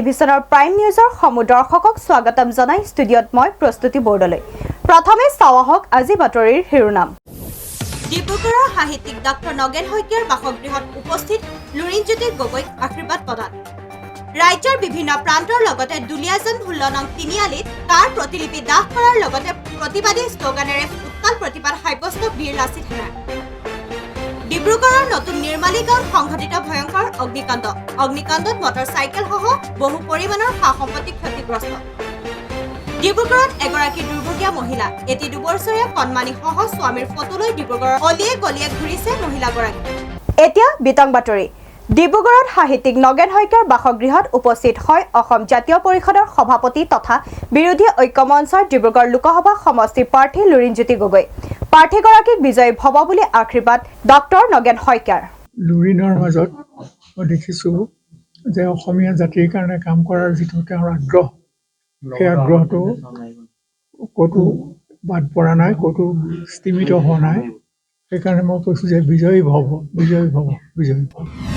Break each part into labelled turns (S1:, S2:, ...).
S1: টেলিভিছনৰ প্ৰাইম নিউজৰ সমূহ দৰ্শকক স্বাগতম জনাই ষ্টুডিঅ'ত মই প্ৰস্তুতি বৰ্ডলৈ। প্ৰথমে চাওঁ আহক আজি বাতৰিৰ শিৰোনাম। ডিব্ৰুগড়ৰ সাহিত্যিক ডক্টৰ নগেন শইকীয়াৰ বাসগৃহত উপস্থিত লুৰিণজ্যোতি গগৈক আশীৰ্বাদ প্ৰদান। ৰাজ্যৰ বিভিন্ন প্ৰান্তৰ লগতে দুলীয়াজান ১৬ নং তিনিআলিত কাৰ প্ৰতিলিপি দাহ কৰাৰ লগতে প্ৰতিবাদী শ্লোগানেৰে উত্তাল প্ৰতিবাদ সাব্যস্ত বীৰ লাচিত সেনাৰ। ডিব্ৰুগড়ৰ নতুন নিৰ্মালী গাঁৱত সংঘটিত ভয়ংকৰ অগ্নিকাণ্ডত মটৰচাইকেলসহ বহু পৰিমাণৰ সা সম্পত্তি ক্ষতিগ্ৰস্ত। ডিব্ৰুগড়ত এগৰাকী দুৰ্ভগীয়া মহিলা এটি ২ বছৰীয়া কণমানিসহ স্বামীৰ ফটো লৈ ডিব্ৰুগড়ৰ অলিয়ে গলিয়ে ঘূৰিছে মহিলাগৰাকী। এতিয়া বিতং বাতৰি। ডিব্ৰুগড়ত সাহিত্যিক নগেন শইকীয়াৰ বাসগৃহত উপস্থিত হয় অসম জাতীয় পৰিষদৰ সভাপতি তথা বিৰোধী ঐক্য মঞ্চৰ ডিব্ৰুগড় লোকসভা সমষ্টিৰ প্ৰাৰ্থী লুৰিণজ্যোতি গগৈ। প্ৰাৰ্থীগৰাকীক বিজয়ী ভৱ বুলি আশীৰ্বাদ ডক্টৰ নগেন শইকীয়াৰ।
S2: লুৰিণৰ মাজত মই দেখিছোঁ যে অসমীয়া জাতিৰ কাৰণে কাম কৰাৰ যিটো তেওঁৰ আগ্ৰহ, সেই আগ্ৰহটো ক'তো বাদ পৰা নাই, ক'তো স্তিমিত হোৱা নাই। সেইকাৰণে মই কৈছোঁ যে বিজয়ী ভৱ।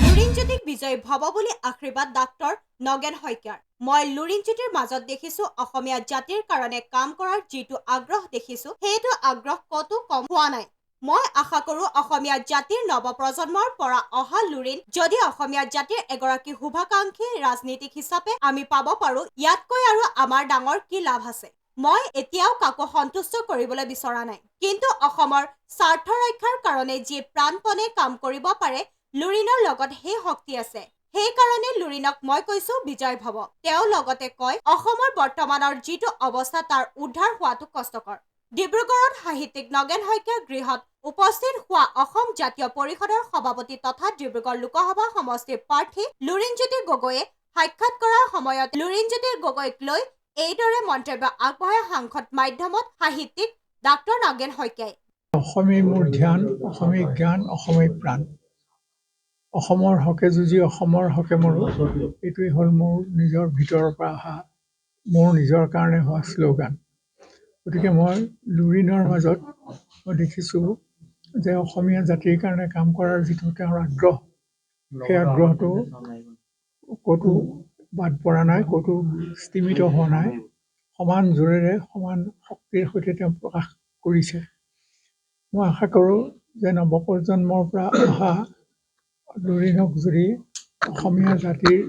S1: লুৰিণজ্যোতিক বিজয়ী ভৱ বুলি আশীৰ্বাদ ডক্টৰ নগেন শইকীয়াৰ। মই লুৰিণজ্যোতিৰ মাজত দেখিছোঁ অসমীয়া জাতিৰ কাৰণে কাম কৰাৰ যিটো আগ্ৰহ দেখিছোঁ, সেইটো আগ্ৰহ ক'তো কম হোৱা নাই। মই আশা কৰোঁ অসমীয়া জাতিৰ নৱপ্ৰজন্মৰ পৰা অহা লুৰিণ যদি অসমীয়া জাতিৰ এগৰাকী শুভাকাংক্ষী ৰাজনীতিক হিচাপে আমি পাব পাৰোঁ, ইয়াতকৈ আৰু আমাৰ ডাঙৰ কি লাভ আছে। মই এতিয়াও কাকো সন্তুষ্ট কৰিবলৈ বিচৰা নাই, কিন্তু অসমৰ স্বাৰ্থ ৰক্ষাৰ কাৰণে যি প্ৰাণপণে কাম কৰিব পাৰে, লুৰিণৰ লগত সেই শক্তি আছে। সেইকাৰণে লুৰিণক মই কৈছোঁ বিজয় ভৱ। তেওঁ লগতে কয় অসমৰ বৰ্তমানৰ যিটো অৱস্থা তাৰ উদ্ধাৰ হোৱাটো কষ্টকৰ। ডিব্ৰুগড়ত সাহিত্যিক নগেন শইকীয়াৰ গৃহত উপস্থিত হোৱা অসম জাতীয় পৰিষদৰ সভাপতি তথা ডিব্ৰুগড় লোকসভা সমষ্টিৰ প্ৰাৰ্থী লুৰিণজ্যোতি গগৈয়ে সাক্ষাৎ কৰাৰ সময়ত লুৰিণজ্যোতি গগৈক লৈ এইদৰে মন্তব্য আগবঢ়ায় সাংসদ মাধ্যমত সাহিত্যিক ডক্টৰ নগেন শইকীয়াই।
S2: অসমী মোৰ ধ্যান, অসমী জ্ঞান, অসমী প্ৰাণ। অসমৰ হকে যুঁজি অসমৰ হকে মৰো, এইটোৱেই হ'ল মোৰ নিজৰ ভিতৰৰ পৰা অহা, মোৰ নিজৰ কাৰণে হোৱা শ্লোগান। গতিকে মই লুৰিণৰ মাজত মই দেখিছোঁ যে অসমীয়া জাতিৰ কাৰণে কাম কৰাৰ যিটো তেওঁৰ আগ্ৰহ, সেই আগ্ৰহটো ক'তো বাদ পৰা নাই, ক'তো স্তিমিত হোৱা নাই। সমান জোৰেৰে সমান শক্তিৰ সৈতে তেওঁ প্ৰকাশ কৰিছে। মই আশা কৰোঁ যে নৱপ্ৰজন্মৰ পৰা অহা লুৰিণক যদি অসমীয়া জাতিৰ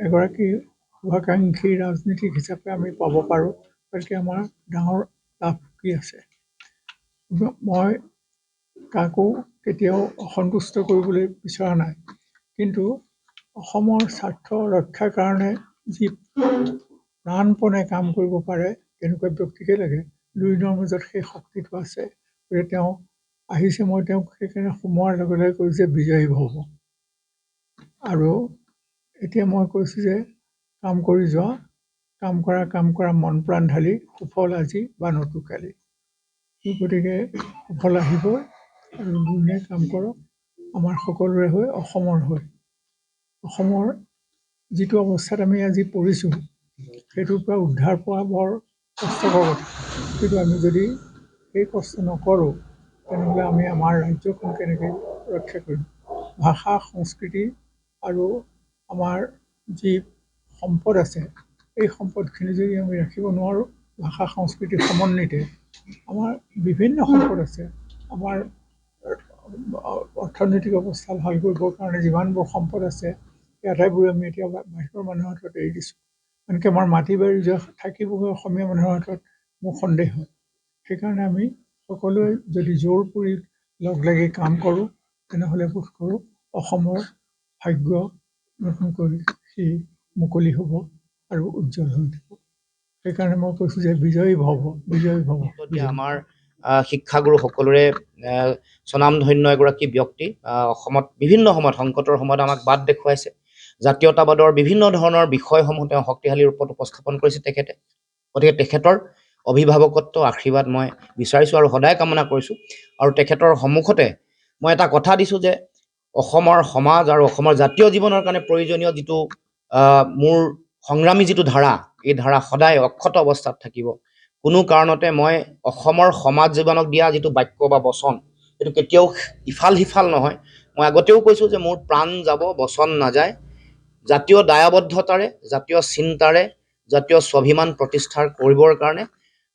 S2: এগৰাকী শুভাকাংক্ষী ৰাজনীতিক হিচাপে আমি পাব পাৰোঁ, গতিকে আমাৰ ডাঙৰ লাভ কি আছে। মই কাকো কেতিয়াও অসন্তুষ্ট কৰিবলৈ বিচৰা নাই, কিন্তু অসমৰ স্বাৰ্থ ৰক্ষাৰ কাৰণে যি প্ৰাণপণে কাম কৰিব পাৰে তেনেকুৱা ব্যক্তিকে লাগে। লুৰিণৰ মাজত সেই শক্তিটো আছে। গতিকে তেওঁ আহিছে, মই তেওঁক সেইকাৰণে সোমোৱাৰ লগে লগে কৈছোঁ যে বিজয়ী ভৱ। আৰু এতিয়া মই কৈছোঁ যে কাম কৰি যোৱা, কাম কৰা মন প্ৰাণ ঢালি সুফল আজি বা নতু কালি। গতিকে সুফল আহিবই আৰু লুৰিণে কাম কৰক আমাৰ সকলোৰে হৈ, অসমৰ হৈ। অসমৰ যিটো অৱস্থাত আমি আজি পৰিছোঁ, সেইটোৰ পৰা উদ্ধাৰ পোৱা বৰ কষ্টকৰ কথা। কিন্তু আমি যদি সেই কষ্ট নকৰোঁ, তেনেহ'লে আমি আমাৰ ৰাজ্যখন কেনেকৈ ৰক্ষা কৰিম। ভাষা, সংস্কৃতি আৰু আমাৰ যি সম্পদ আছে, এই সম্পদখিনি যদি আমি ৰাখিব নোৱাৰোঁ, ভাষা সংস্কৃতিৰ সমন্বিতে আমাৰ বিভিন্ন সম্পদ আছে। আমাৰ অৰ্থনৈতিক অৱস্থা ভাল কৰিবৰ কাৰণে যিমানবোৰ সম্পদ আছে, সেই আটাইবোৰ আমি এতিয়া বাহিৰৰ মানুহৰ হাতত এৰি দিছোঁ। আনকি আমাৰ মাটি বাৰী যে থাকিবগৈ অসমীয়া মানুহৰ হাতত, মোৰ সন্দেহ হয়। সেইকাৰণে আমি সকলোৱে যদি জোৰ কৰি লগ লাগি কাম কৰোঁ, তেনেহ'লে বোধ কৰোঁ অসমৰ ভাগ্য নতুনকৈ সি মুকলি হ'ব আৰু উজ্জ্বল হৈ উঠিব। সেইকাৰণে মই কৈছোঁ যে বিজয়ী ভৱ।
S3: আমাৰ শিক্ষাগুৰু সকলোৰে স্বনামধন্য এগৰাকী ব্যক্তি, অসমত বিভিন্ন সময়ত সংকটৰ সময়ত আমাক বাট দেখুৱাইছে। জাতীয়তাবাদৰ বিভিন্ন ধৰণৰ বিষয়সমূহ তেওঁ শক্তিশালী ৰূপত উপস্থাপন কৰিছে তেখেতে। গতিকে তেখেতৰ অভিভাৱকত্ব আশীৰ্বাদ মই বিচাৰিছোঁ আৰু সদায় কামনা কৰিছোঁ। আৰু তেখেতৰ সন্মুখতে মই এটা কথা দিছোঁ যে অসমৰ সমাজ আৰু অসমৰ জাতীয় জীৱনৰ কাৰণে প্ৰয়োজনীয় যিটো মোৰ সংগ্ৰামী যিটো ধাৰা, এই ধাৰা সদায় অক্ষত অৱস্থাত থাকিব। কোনো কাৰণতে মই অসমৰ সমাজ জীৱনক দিয়া যিটো বাক্য বা বচন, সেইটো কেতিয়াও ইফাল সিফাল নহয়। মই আগতেও কৈছোঁ যে মোৰ প্ৰাণ যাব বচন নাযায়, জাতীয় দায়বদ্ধতাৰে, জাতীয় চিন্তাৰে, জাতীয় স্বাভিমান প্ৰতিষ্ঠাৰ কৰিবৰ কাৰণে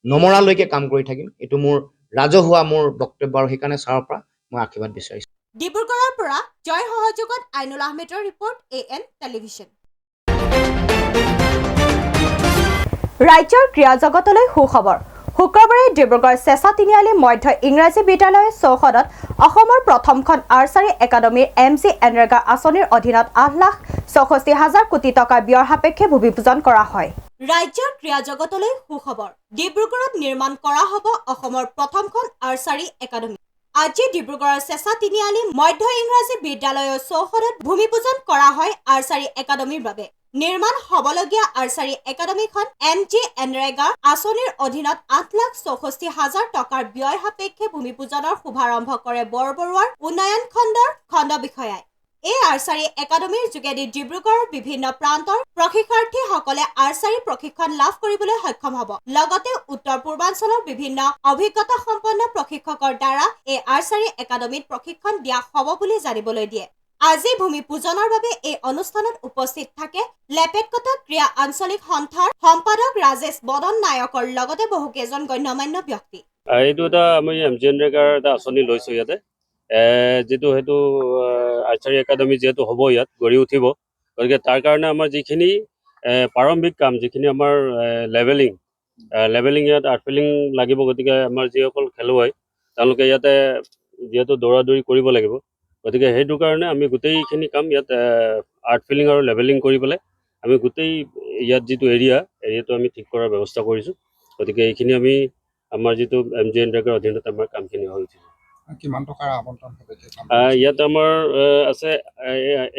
S3: নমৰালৈকে কাম কৰি থাকিম। এইটো মোৰ ৰাজহুৱা মোৰ বক্তব্য আৰু সেইকাৰণে ছাৰৰ পৰা মই আশীৰ্বাদ বিচাৰিছোঁ।
S1: ডিব্ৰুগড়ৰ পৰা জয় সহযোগত আইনুল আহমেদৰ ৰিপৰ্ট AN টেলিভিছন। ৰাজ্যৰ ক্ৰীড়া জগতলৈ সুখবৰ। শুক্ৰবাৰে ডিব্ৰুগড় চেঁচা তিনিআলি মধ্য ইংৰাজী বিদ্যালয়ৰ চৌহদত অসমৰ প্ৰথমখন আৰ্চাৰী একাডেমীৰ MG এনৰেগা আঁচনিৰ অধীনত 8,64,000 কোটি টকা ব্যয় সাপেক্ষে ভূমিপূজন কৰা হয়। ৰাজ্যৰ ক্ৰীড়া জগতলৈ সুখবৰ। ডিব্ৰুগড়ত নিৰ্মাণ কৰা হ'ব অসমৰ প্ৰথমখন আৰ্চাৰী একাডেমী। আজি ডিব্ৰুগড়ৰ চেঁচা তিনিআলি মধ্য ইংৰাজী বিদ্যালয়ৰ চৌহদত ভূমিপূজন কৰা হয় আৰ্চাৰী একাডেমীৰ বাবে। নিৰ্মাণ হ'বলগীয়া আৰ্চাৰী একাডেমীখন MG এনৰেগা আঁচনিৰ অধীনত 8,64,000 টকাৰ ব্যয় সাপেক্ষে ভূমিপূজনৰ শুভাৰম্ভ কৰে বৰবৰুৱাৰ উন্নয়ন খণ্ডৰ খণ্ড বিষয়াই। এই আৰ্চাৰী একাডেমীৰ যোগেদি ডিব্ৰুগড়ৰ বিভিন্ন প্ৰান্তৰ প্ৰশিক্ষাৰ্থীসকলে আৰ্চাৰী প্ৰশিক্ষণ লাভ কৰিবলৈ সক্ষম হ'ব। লগতে উত্তৰ পূৰ্বাঞ্চলৰ বিভিন্ন অভিজ্ঞতা সম্পন্ন প্ৰশিক্ষকৰ দ্বাৰা এই আৰ্চাৰী একাডেমীত প্ৰশিক্ষণ দিয়া হ'ব বুলি জানিবলৈ দিয়ে। আজি ভূমি পূজনৰ বাবে এই অনুষ্ঠানত উপস্থিত থাকে লেপেটকটা ক্ৰীড়া আঞ্চলিক সন্থাৰ সম্পাদক ৰাজেশ বদন নায়কৰ লগতে বহুকেইজন গণ্যমান্য ব্যক্তি।
S4: এইটো এটা আমি MG এনৰেগাৰ এটা আঁচনি লৈছোঁ ইয়াতে, যিটো সেইটো আৰ্চাৰী একাডেমি যিহেতু হ'ব ইয়াত গঢ়ি উঠিব, গতিকে তাৰ কাৰণে আমাৰ যিখিনি প্ৰাৰম্ভিক কাম, যিখিনি আমাৰ লেভেলিং ইয়াত আৰ্টফিলিং লাগিব। গতিকে আমাৰ যিসকল খেলুৱৈ তেওঁলোকে ইয়াতে যিহেতু দৌৰা দৌৰি কৰিব লাগিব, গতিকে সেইটো কাৰণে আমি গোটেইখিনি কাম ইয়াত আৰ্টফিলিং আৰু লেভেলিং কৰি পেলাই আমি গোটেই ইয়াত যিটো এৰিয়াটো আমি ঠিক কৰাৰ ব্যৱস্থা কৰিছোঁ। গতিকে এইখিনি আমি আমাৰ যিটো MG এনৰেগাৰ অধীনত আমাৰ কামখিনি হৈ উঠিছে।
S5: কিমান টকাৰ আবণ্টন হ'ব?
S4: ইয়াত আমাৰ আছে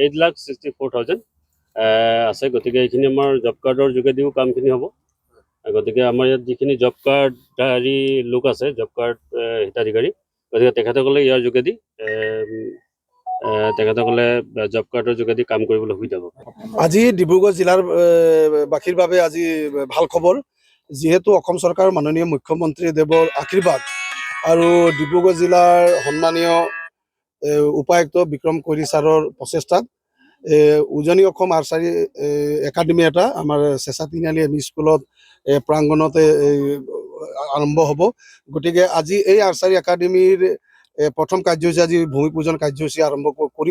S4: 8,64,000 আছে। গতিকে এইখিনি আমাৰ জব কাৰ্ডৰ যোগেদিও কামখিনি হ'ব। গতিকে আমাৰ ইয়াত যিখিনি জব কাৰ্ডধাৰী লোক আছে, জব কাৰ্ড হিতাধিকাৰী, গতিকে তেখেতসকলে ইয়াৰ যোগেদি তেখেতসকলে জব কাৰ্ডৰ যোগেদি কাম কৰিবলৈ সুবিধা পাব।
S6: আজি ডিব্ৰুগড় জিলাৰ বাসীৰ বাবে আজি ভাল খবৰ, যিহেতু অসম চৰকাৰৰ মাননীয় মুখ্যমন্ত্ৰী দেৱৰ আশীৰ্বাদ আৰু ডিব্ৰুগড় জিলাৰ সন্মানীয় উপায়ুক্ত বিক্ৰম কৈৰী ছাৰৰ প্ৰচেষ্টাত উজনি অসম আৰ্চাৰী একাডেমি এটা আমাৰ চেঁচা তিনিআলি ME স্কুলত প্ৰাংগণতে আৰম্ভ হ'ব। গতিকে আজি এই আৰ্চাৰী একাডেমীৰ প্ৰথম কাৰ্যসূচী আজি ভূমিপূজন কাৰ্যসূচী আৰম্ভ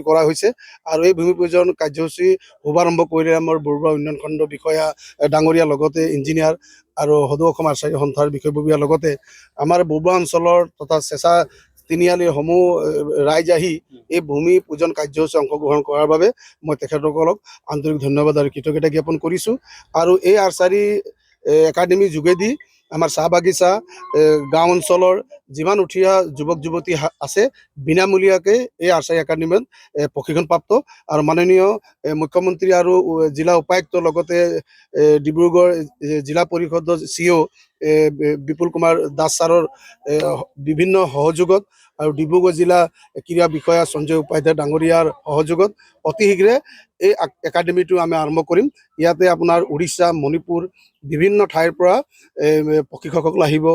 S6: কৰা হৈছে। আৰু এই ভূমিপূজন কাৰ্যসূচী শুভাৰম্ভ কৰিলে আমাৰ বৰবৰুৱা উন্নয়ন খণ্ড বিষয়া ডাঙৰীয়া, লগতে ইঞ্জিনিয়াৰ আৰু সদৌ অসম আৰ্চাৰী সন্থাৰ বিষয়ববীয়াৰ লগতে আমাৰ বৰবৰুৱা অঞ্চলৰ তথা চেঁচা তিনিআলিৰ সমূহ ৰাইজ আহি এই ভূমি পূজন কাৰ্যসূচী অংশগ্ৰহণ কৰাৰ বাবে মই তেখেতসকলক আন্তৰিক ধন্যবাদ আৰু কৃতজ্ঞতা জ্ঞাপন কৰিছোঁ। আৰু এই আৰ্চাৰী একাডেমীৰ যোগেদি আমাৰ চাহ বাগিচা গাঁও অঞ্চলৰ যিমান উঠি অহা যুৱক যুৱতী আছে বিনামূলীয়াকৈ এই আৰ্চাৰী একাডেমীত প্ৰশিক্ষণপ্ৰাপ্ত। আৰু মাননীয় মুখ্যমন্ত্ৰী আৰু জিলা উপায়ুক্তৰ লগতে ডিব্ৰুগড় জিলা পৰিষদৰ CO বিপুল কুমাৰ দাস ছাৰৰ বিভিন্ন সহযোগত আৰু ডিব্ৰুগড় জিলা ক্ৰীড়া বিষয়া সঞ্জয় উপাধ্যায় ডাঙৰীয়াৰ সহযোগত অতি শীঘ্ৰে এই একাডেমীটো আমি আৰম্ভ কৰিম। ইয়াতে আপোনাৰ উৰিষ্যা, মণিপুৰ বিভিন্ন ঠাইৰ পৰা প্ৰশিক্ষকসকল আহিব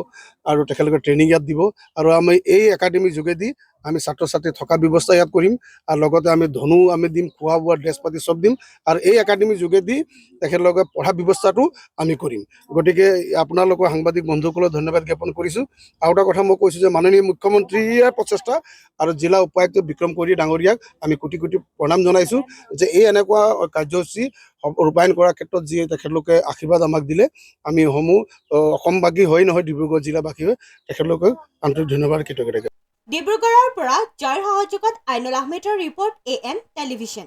S6: আৰু তেখেতলোকে ট্ৰেইনিং ইয়াত দিব। আৰু আমি এই একাডেমীৰ যোগেদি আমি ছাত্ৰ ছাত্ৰী থকা ব্যৱস্থা ইয়াত কৰিম, আৰু লগতে আমি ধনো আমি দিম, খোৱা বোৱা ড্ৰেছ পাতি চব দিম। আৰু এই একাডেমীৰ যোগেদি তেখেতলোকে পঢ়া ব্যৱস্থাটো আমি কৰিম। গতিকে আপোনালোকৰ সাংবাদিক বন্ধুসকলক ধন্যবাদ জ্ঞাপন কৰিছোঁ। আৰু এটা কথা মই কৈছোঁ যে মাননীয় মুখ্যমন্ত্ৰীৰ প্ৰচেষ্টা আৰু জিলা উপায়ুক্ত বিক্ৰম কৈৰী ডাঙৰীয়াক আমি কোটি কোটি প্ৰণাম জনাইছোঁ যে এই এনেকুৱা কাৰ্যসূচী ৰূপায়ণ কৰাৰ ক্ষেত্ৰত যি তেখেতলোকে আশীৰ্বাদ আমাক দিলে, আমি সমূহ অসমবাসী হৈ নহয় ডিব্ৰুগড় জিলাবাসী হৈ তেখেতলোকক আন্তৰিক ধন্যবাদ কৃতজ্ঞতা।
S1: ডিব্ৰুগড়ৰ পৰা জয়ৰ সহযোগত আইনুল আহমেদৰ ৰিপৰ্ট AN টেলিভিছন।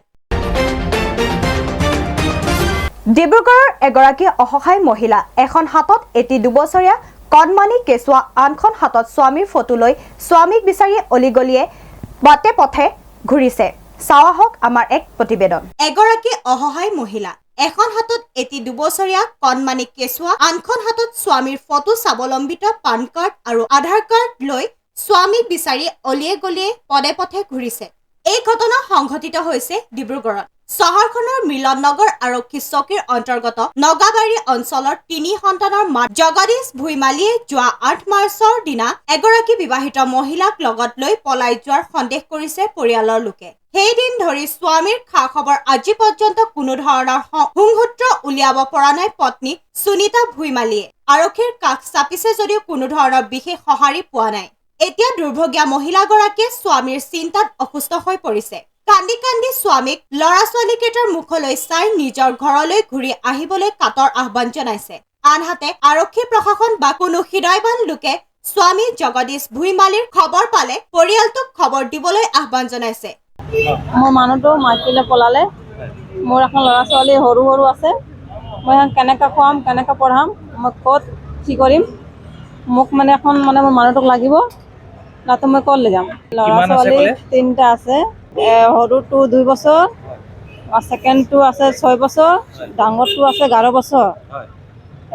S1: ডিব্ৰুগড়ৰ এগৰাকী অসহায় মহিলা, এখন হাতত এটি 2 বছৰীয়া কণমানি কেঁচুৱা, আনখন হাতত স্বামীৰ ফটো লৈ স্বামীক বিচাৰি অলিগলিয়ে বাটে পথে ঘূৰিছে। চাৱা হওক আমাৰ এক প্ৰতিবেদন। এগৰাকী অসহায় মহিলা, এখন হাতত এটি 2 বছৰীয়া কণমানি কেঁচুৱা, আনখন হাতত স্বামীৰ ফটো, স্বাৱলম্বিত পান কাৰ্ড আৰু আধাৰ কাৰ্ড লৈ স্বামীক বিচাৰি অলিয়ে গলিয়ে পদে পথে ঘূৰিছে। এই ঘটনা সংঘটিত হৈছে ডিব্ৰুগড়ত। চহৰখনৰ মিলন নগৰ আৰক্ষী চকীৰ অন্তৰ্গত নগাবাৰী অঞ্চলৰ 3 সন্তানৰ মাক জগদীশ ভুইমালীয়ে যোৱা 8 মাৰ্চৰ দিনা এগৰাকী বিবাহিত মহিলাক লগত লৈ পলাই যোৱাৰ সন্দেহ কৰিছে পৰিয়ালৰ লোকে। সেইদিন ধৰি স্বামীৰ খা-খবৰ আজি পৰ্যন্ত কোনো ধৰণৰ সংসূত্ৰ উলিয়াব পৰা নাই পত্নী সুনীতা ভুইমালীয়ে। আৰক্ষীৰ কাষ চাপিছে যদিও কোনো ধৰণৰ বিশেষ সঁহাৰি পোৱা নাই। এতিয়া দুৰ্ভগীয়া মহিলাগৰাকীয়ে স্বামীৰ চিন্তাত অসুস্থ হৈ পৰিছে। কান্দি কান্দি স্বামীক ল'ৰা-ছোৱালীকেইটাৰ মুখলৈ চাই নিজৰ ঘৰলৈ ঘূৰি আহিবলৈ কাতৰ আহ্বান জনাইছে। আনহাতে আৰক্ষী প্ৰশাসন বা কোনো হৃদয়বান লোকে স্বামী জগদীশ ভুইমালীৰ খবৰ পালে পৰিয়ালটোক খবৰ দিবলৈ আহ্বান জনাইছে।
S7: মোৰ মানুহটো মাইকীলৈ পলালে। মোৰ এখন ল'ৰা-ছোৱালী সৰু সৰু আছে। মই কেনেকৈ খুৱাম, কেনেকৈ পঢ়াম, মই ক'ত কি কৰিম? মোক মানে এখন মোৰ মানুহটোক লাগিব, নাতো মই ক'ত লৈ যাম? ল'ৰা-ছোৱালী 3টা আছে। সৰুটো 2 বছৰ, ছেকেণ্ডটো আছে 6 বছৰ, ডাঙৰটো আছে 11 বছৰ।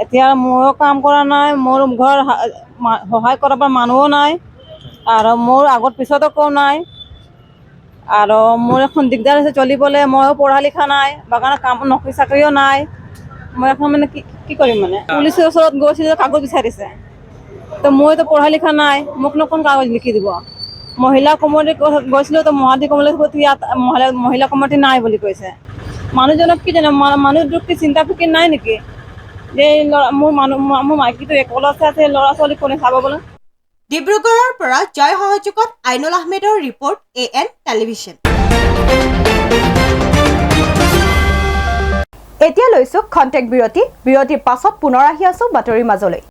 S7: এতিয়া ময়ো কাম কৰা নাই, মোৰ ঘৰ সহায় কৰাৰ পৰা মানুহো নাই, আৰু মোৰ আগত পিছতো কোৱা নাই, আৰু মোৰ এখন দিগদাৰ হৈছে চলিবলৈ। ময়ো পঢ়া লিখা নাই, বাগানত কাম নকৰি চাকৰিও নাই। মই এখন মানে কি কৰিম? মানে পুলিচৰ ওচৰত গৈছিলোঁ, কাগজ বিচাৰিছে, তো মইতো পঢ়া লিখা নাই, মোকনো কোন কাগজ লিখি দিব? মহিলা কমিটি গৈছিলোঁ, তো মহাদী কমিটি ইয়াত মহিলা কমিটি নাই বুলি কৈছে। মানুহজনক কি জানে, মানুহটোক কি চিন্তা ফিকিৰ নাই নেকি যে মোৰ মাইকীটো একলছে আছে, ল'ৰা-ছোৱালী কোনে চাব বোলে?
S1: ডিব্ৰুগড়ৰ পৰা জয় সহযোগত আইনুল আহমেদৰ ৰিপৰ্ট AN টেলিভিছন। এতিয়া লৈছো খন্তেক বিৰতি। বিৰতিৰ পাছত পুনৰ আহি আছো বাতৰিৰ মাজলৈ।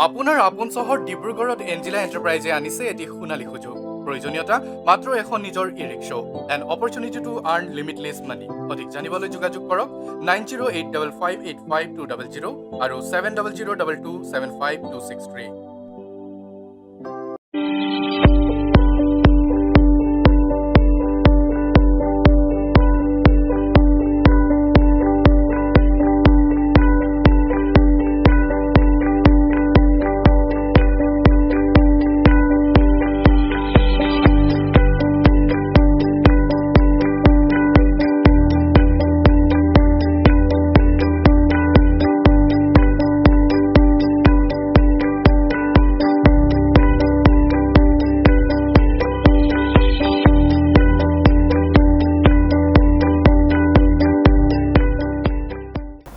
S8: আপোনাৰ আপোন চহৰ ডিব্ৰুগড়ত এঞ্জেলা এণ্টাৰপ্ৰাইজে আনিছে এটি সোণালী সুযোগ। প্ৰয়োজনীয়তা মাত্ৰ এখন নিজৰ e rickshaw. An opportunity to earn limitless money. অধিক জানিবলৈ যোগাযোগ কৰক 9085585200 আৰু 7002275263।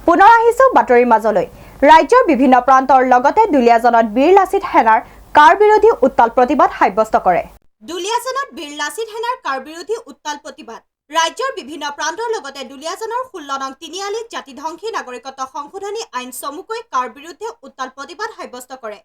S1: পুনৰ আহিছো বাতৰিৰ মাজলৈ। ৰাজ্যৰ বিভিন্ন প্ৰান্তৰ লগতে দুলীয়াজানত বীৰ লাচিত সেনাৰ কাৰ বিৰোধী উত্তাল প্ৰতিবাদ সাব্যস্ত কৰে। দুলীয়াজানত বীৰ লাচিত সেনাৰ কাৰ বিৰোধী উত্তাল প্ৰতিবাদ। ৰাজ্যৰ বিভিন্ন প্ৰান্তৰ লগতে দুলীয়াজানৰ 16 নং তিনিআলিত জাতিধ্বংসী নাগৰিকত্ব সংশোধনী আইন চমুকৈ কাৰ বিৰুদ্ধে উত্তাল প্ৰতিবাদ সাব্যস্ত কৰে।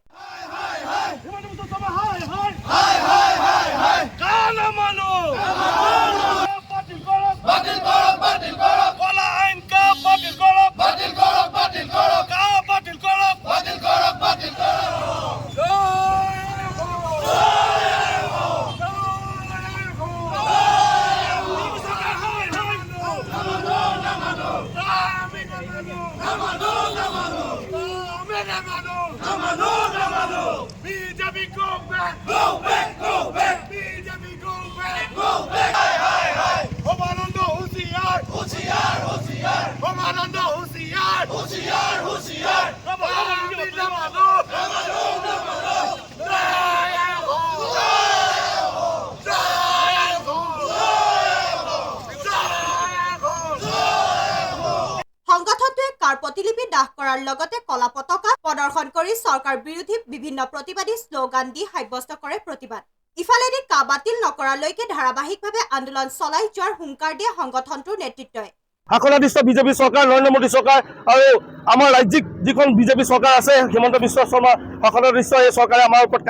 S1: কৰাৰ লগতে কলা পতাকা প্ৰদৰ্শন কৰি চৰকাৰ বিৰোধী বিভিন্ন প্ৰতিবাদী শ্লোগান দি সাব্যস্ত কৰে প্ৰতিবাদ। ইফালেদি কা বাতিল নকৰালৈকে ধাৰাবাহিকভাৱে আন্দোলন চলাই যোৱাৰ হুংকাৰ দিয়ে সংগঠনটোৰ নেতৃত্বই।
S9: শাসনাধিষ্ঠ বিজেপি চৰকাৰ, নৰেন্দ্ৰ মোদী চৰকাৰ আৰু আমাৰ ৰাজ্যিক যিখন বিজেপি চৰকাৰ আছে, হিমন্ত বিশ্ব শৰ্মা শাসনাধিষ্ঠ এই চৰকাৰে আমাৰ ওপৰত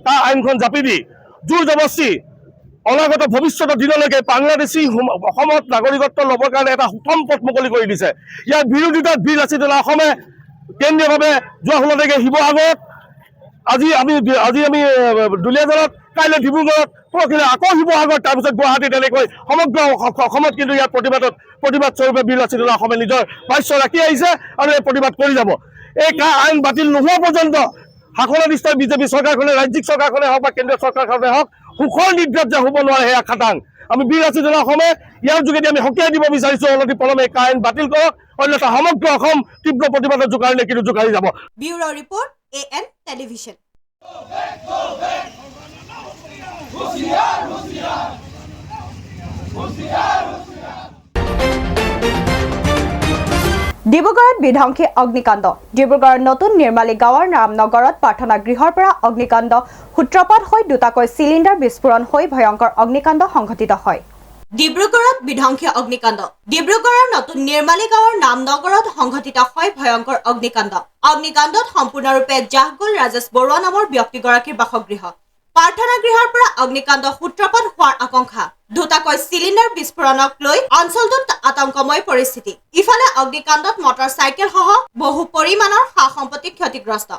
S9: তাৰ আইনখন জাপি দি জোৰ জবস্তি অনাগত ভৱিষ্যতৰ দিনলৈকে বাংলাদেশী অসমত নাগৰিকত্ব ল'বৰ কাৰণে এটা সুষম পথ মুকলি কৰি দিছে। ইয়াৰ বিৰোধিতাত বীৰ লাচিত অসমে কেন্দ্ৰীয়ভাৱে যোৱা 16 তাৰিখে শিৱসাগৰত, আজি আমি দুলীয়াজানত, কাইলৈ ডিব্ৰুগড়ত, পৰহিলে আকৌ শিৱসাগৰত, তাৰপিছত গুৱাহাটীত, তেনেকৈ সমগ্ৰ অসমত কিন্তু ইয়াৰ প্ৰতিবাদ স্বৰূপে বীৰ লাচিত অসমে নিজৰ ভাষ্য ৰাখি আহিছে আৰু এই প্ৰতিবাদ কৰি যাব। এই আইন বাতিল নোহোৱা পৰ্যন্ত শাসনাধিষ্ঠ বিজেপি চৰকাৰখনে, ৰাজ্যিক চৰকাৰখনে হওক বা কেন্দ্ৰীয় চৰকাৰখনে হওক, সুখৰ নিদ্ৰাত যে হ'ব নোৱাৰে সেয়া খাটাং। আমি বীৰ লাচিত অসমে ইয়াৰ যোগেদি আমি সকীয়াই দিব বিচাৰিছোঁ, অনতি পলমে এই আইন বাতিল কৰক, অন্যথা সমগ্ৰ অসম তীব্ৰ প্ৰতিবাদৰ জোকাৰিলে কিন্তু জোকাৰি যাব।
S1: Bureau report AN television. ডিব্ৰুগড়ত বিধ্বংসী অগ্নিকাণ্ড। ডিব্ৰুগড়ৰ নতুন নিৰ্মালী গাঁৱৰ ৰামনগৰত প্ৰাৰ্থনা গৃহৰ পৰা অগ্নিকাণ্ড সূত্ৰপাত হৈ দুটাকৈ চিলিণ্ডাৰ বিস্ফোৰণ হৈ ভয়ংকৰ অগ্নিকাণ্ড সংঘটিত হয়। ডিব্ৰুগড়ত বিধ্বংসী অগ্নিকাণ্ড। ডিব্ৰুগড়ৰ নতুন নিৰ্মালী গাঁৱৰ ৰামনগৰত সংঘটিত হয় ভয়ংকৰ অগ্নিকাণ্ড। অগ্নিকাণ্ডত সম্পূৰ্ণৰূপে জাহ গ'ল ৰাজেশ বৰুৱা নামৰ ব্যক্তিগৰাকীৰ বাসগৃহ। প্ৰাৰ্থনা গৃহৰ পৰা অগ্নিকাণ্ড সূত্ৰপাত হোৱাৰ আশংকা। দুটাকৈ চিলিণ্ডাৰ বিস্ফোৰণক লৈ অঞ্চলটোত আতংকময় পৰিস্থিতি। ইফালে অগ্নিকাণ্ডত মটৰ চাইকেলসহ বহু পৰিমাণৰ সা সম্পত্তি ক্ষতিগ্ৰস্ত।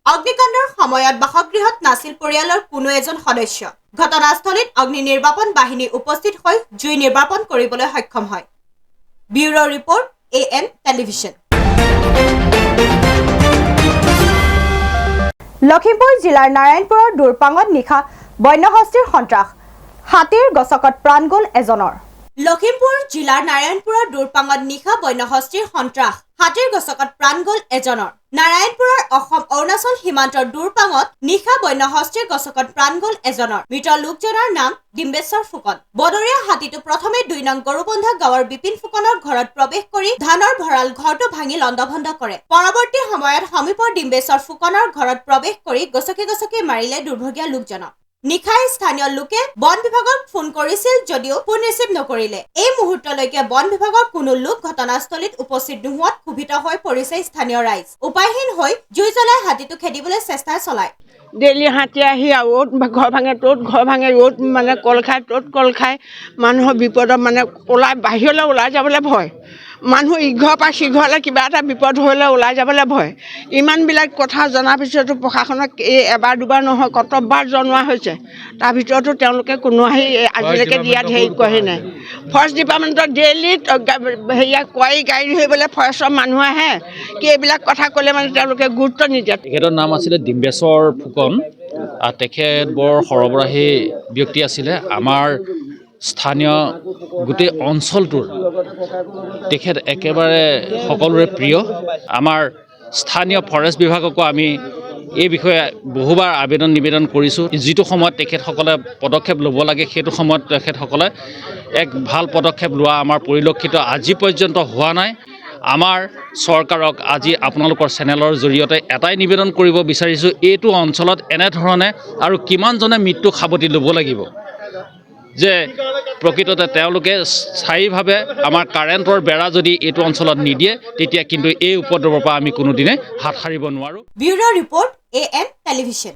S1: অগ্নিকাণ্ডৰ সময়ত বাসগৃহত নাছিল পৰিয়ালৰ কোনো এজন সদস্য। ঘটনাস্থলীত অগ্নি নিৰ্বাপন বাহিনী উপস্থিত হৈ জুই নিৰ্বাপন কৰিবলৈ সক্ষম হয়। Bureau report AN television. Lakhimpur জিলাৰ নাৰায়ণপুৰৰ দুৰপাঙত নিশা বন্যহস্তীৰ সন্ত্ৰাস। হাতীৰ গছকত প্ৰাণ গ'ল এজনৰ। লখিমপুৰ জিলাৰ নাৰায়ণপুৰৰ দুৰপাঙত নিশা বন্যহস্তীৰ সন্ত্ৰাস। হাতীৰ গছকত প্ৰাণ গ'ল এজনৰ। নাৰায়ণপুৰৰ অসম অৰুণাচল সীমান্তৰ দুৰপাঙত নিশা বন্যহস্তীৰ গছকত প্ৰাণ গ'ল এজনৰ। মৃত লোকজনৰ নাম ডিম্বেশ্বৰ ফুকন। বনৰীয়া হাতীটো প্ৰথমে 2 নং গৰুবন্ধা গাঁৱৰ বিপিন ফুকনৰ ঘৰত প্ৰৱেশ কৰি ধানৰ ভঁৰাল ঘৰটো ভাঙি লণ্ডভণ্ড কৰে। পৰৱৰ্তী সময়ত সমীপৰ ডিম্বেশ্বৰ ফুকনৰ ঘৰত প্ৰৱেশ কৰি গছকি মাৰিলে দুৰ্ভগীয়া লোকজনক। নিশাই স্থানীয় লোকে বন বিভাগক ফোন কৰিছিল যদিও ফোন ৰিচিভ নকৰিলে। এই মুহূৰ্তলৈকে বন বিভাগৰ কোনো লোক ঘটনাস্থলীত উপস্থিত নোহোৱাত ক্ষোভিত হৈ পৰিছে স্থানীয় ৰাইজ। উপায়হীন হৈ জুই জ্বলাই হাতীটো খেদিবলৈ চেষ্টা চলায়।
S10: ডেইলি হাতী আহি অ'ত ঘৰ ভাঙে, ত'ত ঘৰ ভাঙে, ৰ'দ মানে কল খায়, ত'ত কল খায়। মানুহৰ বিপদত মানে বাহিৰলৈ ওলাই যাবলৈ ভয়। মানুহ ইঘৰ পৰা সিঘৰলৈ কিবা এটা বিপদ হ'লে ওলাই যাবলৈ ভয়। ইমানবিলাক কথা জনাৰ পিছতো প্ৰশাসনক এবাৰ দুবাৰ নহয় কতবাৰ জনোৱা হৈছে। তাৰ ভিতৰতো তেওঁলোকে কোনো আজিলৈকে দিয়াত হেৰি কৰে নাই। ফৰেষ্ট ডিপাৰ্টমেণ্টৰ ডেইলি কোৱাৰী গাড়ী ধৰিবলৈ ফৰেষ্টৰ মানুহ আহে, কি এইবিলাক কথা ক'লে মানে তেওঁলোকে গুৰুত্ব নিদিয়ে।
S11: তেখেতৰ নাম আছিলে ডিম্বেশ্বৰ ফুকন। তেখেত বৰ সৰবৰাহী ব্যক্তি আছিলে। আমাৰ স্থানীয় গোটেই অঞ্চলটোৰ তেখেত একেবাৰে সকলোৰে প্ৰিয়। আমাৰ স্থানীয় ফৰেষ্ট বিভাগকো আমি এই বিষয়ে বহুবাৰ নিবেদন কৰিছোঁ। যিটো সময়ত তেখেতসকলে পদক্ষেপ ল'ব লাগে সেইটো সময়ত তেখেতসকলে এক ভাল পদক্ষেপ লোৱা আমাৰ পৰিলক্ষিত আজি পৰ্যন্ত হোৱা নাই। আমাৰ চৰকাৰক আজি আপোনালোকৰ চেনেলৰ জৰিয়তে এটাই নিবেদন কৰিব বিচাৰিছোঁ, এইটো অঞ্চলত এনেধৰণে আৰু কিমানজনে মৃত্যু সাৱটি ল'ব লাগিব যে প্ৰকৃততে তেওঁলোকে স্থায়ীভাৱে আমাৰ কাৰেণ্টৰ বেৰা যদি এইটো অঞ্চলত নিদিয়ে তেতিয়া কিন্তু এই উপদ্ৰৱৰ পৰা আমি কোনোদিনে হাত সাৰিব নোৱাৰোঁ।
S1: Bureau report AN television.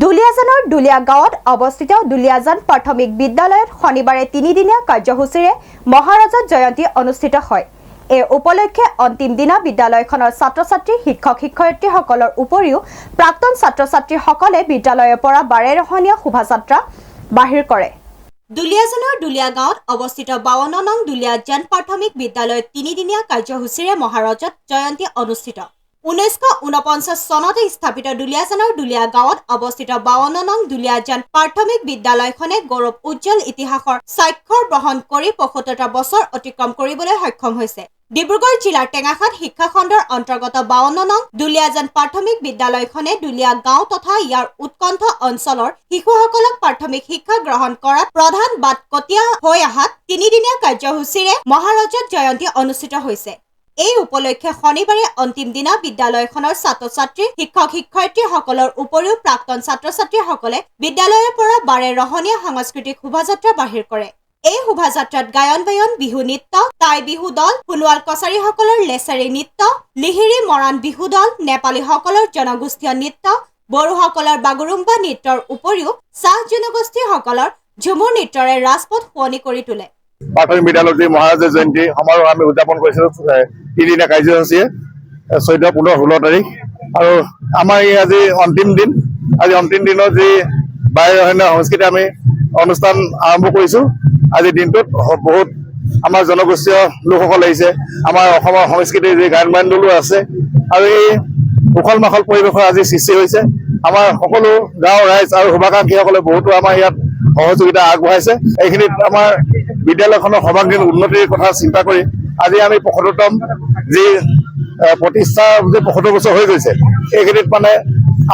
S1: দুলীয়াজানৰ দুলীয়া গাঁৱত অৱস্থিত দুলীয়াজান প্ৰাথমিক বিদ্যালয়ত শনিবাৰে 3দিনীয়া কাৰ্যসূচীৰে মহাৰাজত জয়ন্তী অনুষ্ঠিত হয়। এই উপলক্ষে অন্তিম দিনা বিদ্যালয়খনৰ ছাত্ৰ-ছাত্ৰী, শিক্ষক-শিক্ষয়িত্ৰীসকলৰ উপৰিও প্ৰাক্তন ছাত্ৰ-ছাত্ৰীসকলে বিদ্যালয়ৰ পৰা বাৰেৰহণীয়া শোভাযাত্ৰা বাহিৰ কৰে। দুলীয়াজানৰ দুলীয়া গাঁৱত অৱস্থিত 52 নং দুলীয়াজান প্ৰাথমিক বিদ্যালয়ত 3দিনীয়া কাৰ্যসূচীৰে মহাৰাজত জয়ন্তী অনুষ্ঠিত। 1949 চনতে স্থাপিত দুলীয়াজানৰ দুলীয়া গাঁৱত অৱস্থিত 52 নং দুলীয়াজান প্ৰাথমিক বিদ্যালয়খনে গৌৰৱ উজ্জ্বল ইতিহাসৰ স্বাক্ষৰ বহন কৰি ৭৫টা বছৰ অতিক্ৰম কৰিবলৈ সক্ষম হৈছে। ডিব্ৰুগড় জিলাৰ টেঙাখাত শিক্ষা খণ্ডৰ অন্তৰ্গত 52 নং দুলীয়াজান প্ৰাথমিক বিদ্যালয়খনে দুলীয়া গাঁও তথা ইয়াৰ উৎকণ্ঠ অঞ্চলৰ শিশুসকলক প্ৰাথমিক শিক্ষা গ্ৰহণ কৰাত প্ৰধান বাটকটীয়া হৈ অহাত তিনিদিনীয়া কাৰ্যসূচীৰে মহাৰজত জয়ন্তী অনুষ্ঠিত হৈছে। এই উপলক্ষে শনিবাৰে অন্তিম দিনা বিদ্যালয়খনৰ ছাত্ৰ-ছাত্ৰী শিক্ষক-শিক্ষয়িত্ৰীসকলৰ উপৰিও প্ৰাক্তন ছাত্ৰ-ছাত্ৰীসকলে বিদ্যালয়ৰ পৰা বাৰে ৰহণীয়া সাংস্কৃতিক শোভাযাত্ৰা বাহিৰ কৰে। এই শোভাযাত্ৰাত গায়ন-বায়ন, বিহু নৃত্য, টাই বিহু দল, সোণোৱাল কছাৰীসকলৰ লেচাৰী নৃত্য, লিহিৰি মৰাণ বিহু দল, নেপালীসকলৰ জনগোষ্ঠীয় নৃত্য, বড়োসকলৰ বাগুৰুম্বা নৃত্যৰ উপৰিও চাহ জনগোষ্ঠীসকলৰ ঝুমুৰ নৃত্যৰে ৰাজপথ শুৱনি কৰি তোলে।
S9: প্ৰাথমিক বিদ্যালয়ত যি মহাৰাজা জয়ন্তী সমাৰোহ আমি উদযাপন কৰিছিলোঁ তিনিদিনীয়া কাৰ্যসূচীয়ে 14, 15, 16 তাৰিখ আৰু আমাৰ এই আজি অন্তিম দিন। আজি অন্তিম দিনত যি বাৰেৰহণীয়া সংস্কৃতি আমি অনুষ্ঠান আৰম্ভ কৰিছোঁ। আজিৰ দিনটোত বহুত আমাৰ জনগোষ্ঠীয় লোকসকল আহিছে। আমাৰ অসমৰ সংস্কৃতিৰ যি গায়ন বায়ন দলো আছে আৰু এই উখল মাখল পৰিৱেশৰ আজি সৃষ্টি হৈছে। আমাৰ সকলো গাঁৱৰ ৰাইজ আৰু শুভাকাংক্ষীসকলে বহুতো আমাৰ ইয়াত সহযোগিতা আগবঢ়াইছে। এইখিনিত আমাৰ বিদ্যালয়খনৰ সৰ্বাংগীন উন্নতিৰ কথা চিন্তা কৰি আজি আমি ৭৫তম যি প্ৰতিষ্ঠা যে ৭৫ বছৰ হৈ গৈছে, এইখিনিত মানে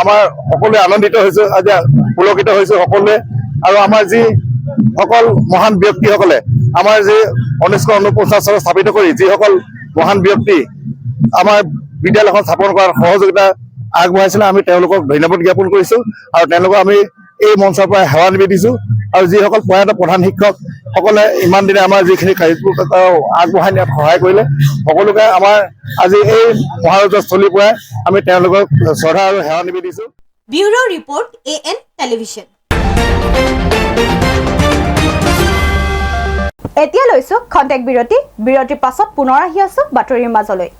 S9: আমাৰ সকলোৱে আনন্দিত হৈছোঁ, আজি পুলকিত হৈছোঁ সকলোৱে। আৰু আমাৰ যি সকল মহান ব্যক্তিসকলে আমাৰ যি 1949 চনত স্থাপিত কৰি যিসকল মহান ব্যক্তি আমাৰ বিদ্যালয়খন স্থাপন কৰাৰ সহযোগিতা আগবঢ়াইছিলে, আমি তেওঁলোকক ধন্যবাদ জ্ঞাপন কৰিছোঁ আৰু তেওঁলোকক আমি এই মঞ্চৰ পৰা সেৱা নিবেদিছোঁ। আৰু যিসকল প্ৰয়াত প্ৰধান শিক্ষকসকলে ইমান দিনে আমাৰ যিখিনি কাৰ্যকলাপ আগবঢ়াই নিয়াত সহায় কৰিলে, সকলোকে আমাৰ আজি এই মহাৰজস্থলীৰ পৰাই আমি তেওঁলোকক শ্ৰদ্ধা আৰু সেৱা নিবেদিছোঁ।
S1: Bureau report AN television. এতিয়া লৈছোঁ খন্তেক বিৰতি। বিৰতিৰ পাছত পুনৰ আহি আছোঁ বাতৰিৰ মাজলৈ।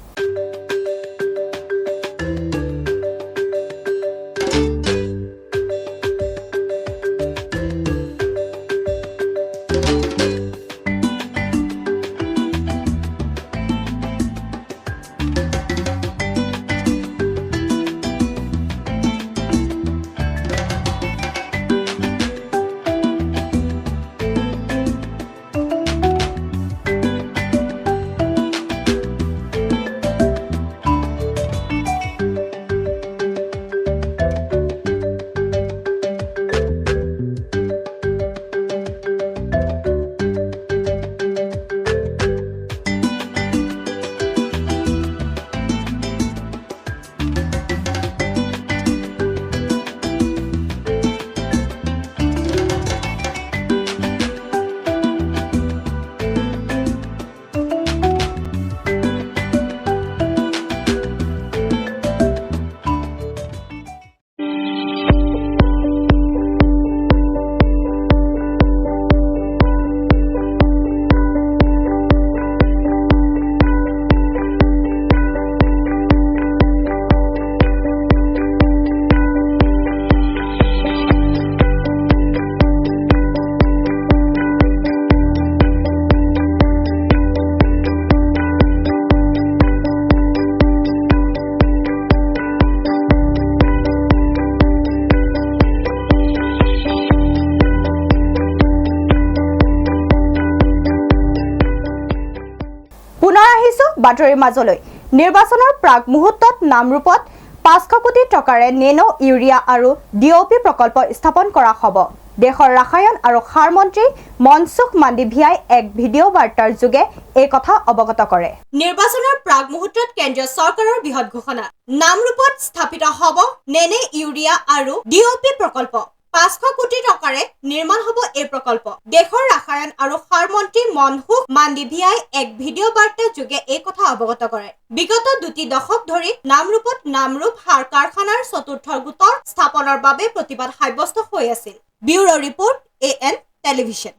S1: বাতৰিৰ মাজলৈ। নিৰ্বাচনৰ প্ৰাক মুহূৰ্তত নামৰূপত 500 কোটি টকাৰে নেনো ইউৰিয়া আৰু DOP প্ৰকল্প স্থাপন কৰা হ'ব। দেশৰ ৰাসায়ন আৰু সাৰ মন্ত্ৰী মনসুখ মাণ্ডভিয়াই এক ভিডিঅ' বাৰ্তাৰ যোগে এই কথা অৱগত কৰে। নিৰ্বাচনৰ প্ৰাক মুহূৰ্তত কেন্দ্ৰীয় চৰকাৰৰ বৃহৎ ঘোষণা। নামৰূপত স্থাপিত হ'ব নেনে ইউৰিয়া আৰু DOP প্ৰকল্প। 500 কোটি টকাৰে নিৰ্মাণ হ'ব এই প্ৰকল্প। দেশৰ ৰাসায়ন আৰু সাৰ মন্ত্ৰী মনসুখ মাণ্ডভিয়াই এক ভিডিঅ' বাৰ্তাৰ যোগে এই কথা অৱগত কৰে। বিগত 2 দশক ধৰি নামৰূপত নামৰূপ সাৰ কাৰখানাৰ চতুৰ্থ গোটৰ স্থাপনৰ বাবে প্ৰতিবাদ সাব্যস্ত হৈ আছিল। Bureau report AN television.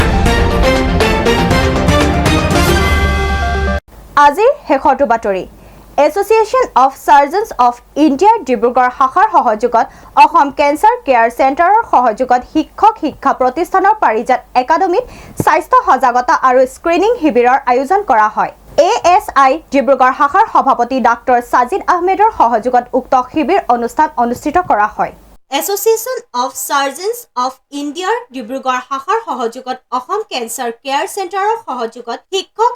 S1: আজিৰ শেষৰটো বাতৰি। এছ'চিয়েশ্যন অফ চাৰ্জনছ অফ ইণ্ডিয়াৰ ডিব্ৰুগড় শাখাৰ সহযোগত অসম কেঞ্চাৰ কেয়াৰ চেণ্টাৰৰ সহযোগত শিক্ষা প্ৰতিষ্ঠানৰ পাৰিজাত একাডেমীত স্বাস্থ্য সজাগতা আৰু স্ক্ৰিনিং শিবিৰৰ আয়োজন কৰা হয়। ASI ডিব্ৰুগড় শাখাৰ সভাপতি ডাক্তৰ সাজিদ আহমেদৰ সহযোগত উক্ত শিবিৰ অনুষ্ঠান অনুষ্ঠিত কৰা হয়। এছ'চিয়েশ্যন অফ চাৰ্জনছ অফ ইণ্ডিয়াৰ ডিব্ৰুগড় শাখাৰ সহযোগত অসম কেঞ্চাৰ কেয়াৰ চেণ্টাৰৰ সহযোগত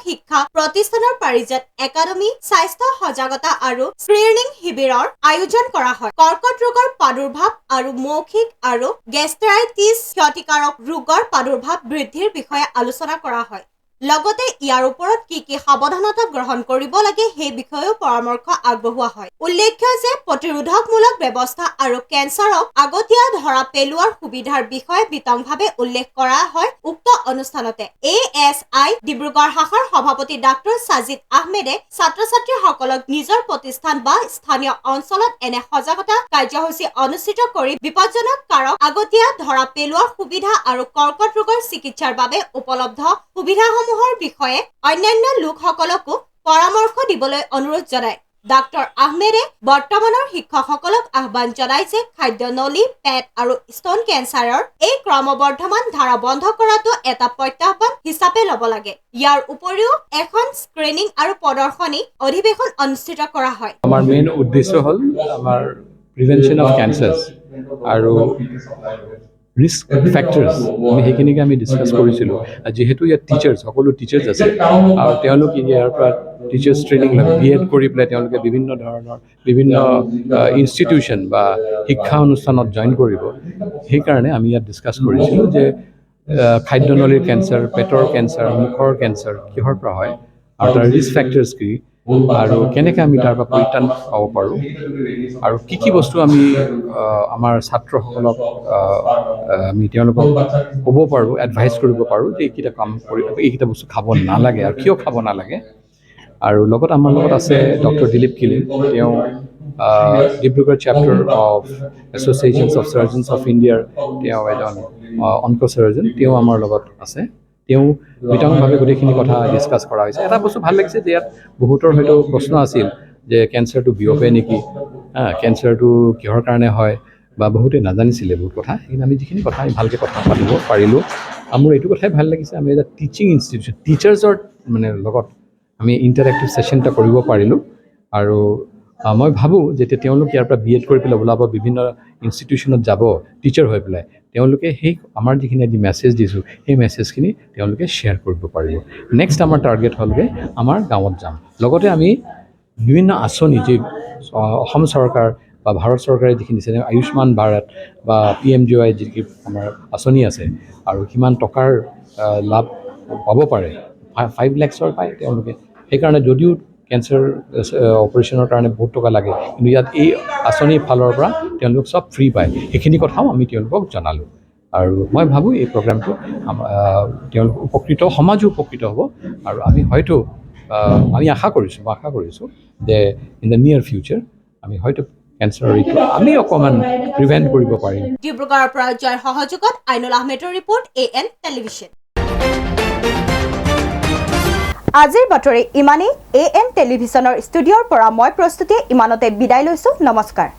S1: শিক্ষা প্ৰতিষ্ঠানৰ পাৰিজাত একাডেমী স্বাস্থ্য সজাগতা আৰু স্ক্ৰিনিং শিবিৰৰ আয়োজন কৰা হয়। কৰ্কট ৰোগৰ প্ৰাদুৰ্ভাৱ আৰু মৌখিক আৰু গেষ্ট্ৰাইটিছ ক্ষতিকাৰক ৰোগৰ প্ৰাদুৰ্ভাৱ বৃদ্ধিৰ বিষয়ে আলোচনা কৰা হয়। লগতে ইয়াৰ ওপৰত কি সাৱধানতা গ্ৰহণ কৰিব লাগে সেই বিষয়েও পৰামৰ্শ আগবঢ়োৱা হয়। উল্লেখ্য যে প্ৰতিৰোধকমূলক ব্যৱস্থা আৰু কেঞ্চাৰক আগতীয়া ধৰা পেলোৱাৰ সুবিধাৰ বিষয়ে বিতংভাৱে উল্লেখ কৰা হয় উক্ত অনুষ্ঠানতে। ASI ডিব্ৰুগড় শাখাৰ সভাপতি ডাক্তৰ সাজিদ আহমেদে ছাত্ৰ-ছাত্ৰীসকলক নিজৰ প্ৰতিষ্ঠান বা স্থানীয় অঞ্চলত এনে সজাগতা কাৰ্যসূচী অনুষ্ঠিত কৰি বিপদজনক কাৰক আগতীয়া ধৰা পেলোৱাৰ সুবিধা আৰু কৰ্কট ৰোগৰ চিকিৎসাৰ বাবে উপলব্ধ সুবিধাসমূহ বিষয়ে অন্যান্য লোকসকলকো পৰামৰ্শ দিবলৈ অনুৰোধ জনায়। ডাক্তৰ আহমেদে বৰ্তমানৰ শিক্ষকসকলক আহ্বান জনায় যে খাদ্য নলী, পেট আৰু স্তন কেঞ্চাৰৰ এই ক্ৰমবৰ্ধমান ধাৰা বন্ধ কৰাটো এটা প্ৰত্যাহ্বান হিচাপে ল'ব লাগে। ইয়াৰ উপৰিও এখন স্ক্ৰিনিং আৰু প্ৰদৰ্শনী অধিৱেশন অনুষ্ঠিত কৰা হয়।
S12: আমাৰ মেইন উদ্দেশ্য হ'ল আমাৰ প্ৰিভেনশ্যন অফ কেঞ্চাৰ আৰু ৰিস্ক ফেক্টৰ্ছ আমি সেইখিনিকে আমি ডিছকাছ কৰিছিলোঁ। যিহেতু ইয়াত সকলো টিচাৰ্ছ আছে আৰু তেওঁলোক ইয়াৰ পৰা টিচাৰ্ছ ট্ৰেইনিং লয়, BEd কৰি পেলাই তেওঁলোকে বিভিন্ন ধৰণৰ বিভিন্ন ইনষ্টিটিউশ্যন বা শিক্ষা অনুষ্ঠানত জইন কৰিব। সেইকাৰণে আমি ইয়াত ডিছকাছ কৰিছিলোঁ যে খাদ্যনলীৰ কেঞ্চাৰ, পেটৰ কেঞ্চাৰ, মুখৰ কেঞ্চাৰ কিহৰ পৰা হয় আৰু তাৰ ৰিস্ক ফেক্টৰ্ছ কি আৰু কেনেকৈ আমি তাৰ পৰা পৰিত্ৰাণ পাব পাৰোঁ আৰু কি বস্তু আমি আমাৰ ছাত্ৰসকলক আমি তেওঁলোকক ক'ব পাৰোঁ, এডভাইচ কৰিব পাৰোঁ যে এইকেইটা কাম কৰি এইকেইটা বস্তু খাব নালাগে আৰু কিয় খাব নালাগে। আৰু লগত আমাৰ লগত আছে ডক্টৰ দিলীপ কিলিং, তেওঁ Dibrugarh chapter of associations of surgeons of ইণ্ডিয়াৰ তেওঁ এজন অনক'চাৰ্জন, তেওঁ আমাৰ লগত আছে। তেওঁ বিতংভাৱে গোটেইখিনি কথা ডিছকাছ কৰা হৈছে। এটা বস্তু ভাল লাগিছে যে ইয়াত বহুতৰ হয়তো প্ৰশ্ন আছিল যে কেঞ্চাৰটো বিয়পে নেকি, কেঞ্চাৰটো কিহৰ কাৰণে হয় বা বহুতে নাজানিছিলে বহুত কথা। কিন্তু আমি যিখিনি কথা আমি ভালকৈ কথা পাতিব পাৰিলোঁ। মোৰ এইটো কথাই ভাল লাগিছে, আমি এটা টিচিং ইনষ্টিটিউশ্যন টিচাৰ্ছৰ লগত আমি ইণ্টাৰেক্টিভ ছেশ্যন এটা কৰিব পাৰিলোঁ। আৰু মই ভাবোঁ যেতিয়া তেওঁলোক ইয়াৰ পৰা BEd কৰি পেলাই ওলাব, বিভিন্ন ইনষ্টিটিউশ্যনত যাব টিচাৰ হৈ পেলাই, তেওঁলোকে সেই আমাৰ যিখিনি আজি মেছেজ দিছোঁ সেই মেছেজখিনি তেওঁলোকে শ্বেয়াৰ কৰিব পাৰিব। নেক্সট আমাৰ টাৰ্গেট হ'লগৈ আমাৰ গাঁৱত যাম। লগতে আমি বিভিন্ন আঁচনি যি অসম চৰকাৰ বা ভাৰত চৰকাৰে যিখিনি দিছে, আয়ুষ্মান ভাৰত বা PMJY যিখিনি আমাৰ আঁচনি আছে আৰু কিমান টকাৰ লাভ পাব পাৰে, 5 লাখৰ পায় তেওঁলোকে। সেইকাৰণে যদিও কেঞ্চাৰ অপাৰেশ্যনৰ কাৰণে বহুত টকা লাগে, কিন্তু ইয়াত এই আঁচনিৰ ফালৰ পৰা তেওঁলোক চব ফ্ৰী পায়। সেইখিনি কথাও আমি তেওঁলোকক জনালোঁ। আৰু মই ভাবোঁ এই প্ৰগ্ৰামটো তেওঁলোক উপকৃত, সমাজো উপকৃত হ'ব। আৰু আমি হয়তো মই আশা কৰিছোঁ যে ইন দ্য নিয়াৰ ফিউচাৰ আমি হয়তো কেঞ্চাৰৰ এইটো আমি অকণমান প্ৰিভেণ্ট কৰিব পাৰিম।
S1: ডিব্ৰুগড়ৰ পৰা জয়ৰ সহযোগত আইনুল আহমেদৰ ৰিপৰ্ট, AN টেলিভিছন। আজিৰ বাতৰি ইমানেই। AN টেলিভিছনৰ ষ্টুডিঅ'ৰ পৰা মই প্ৰস্তুতি ইমানতে বিদায় লৈছোঁ। নমস্কাৰ।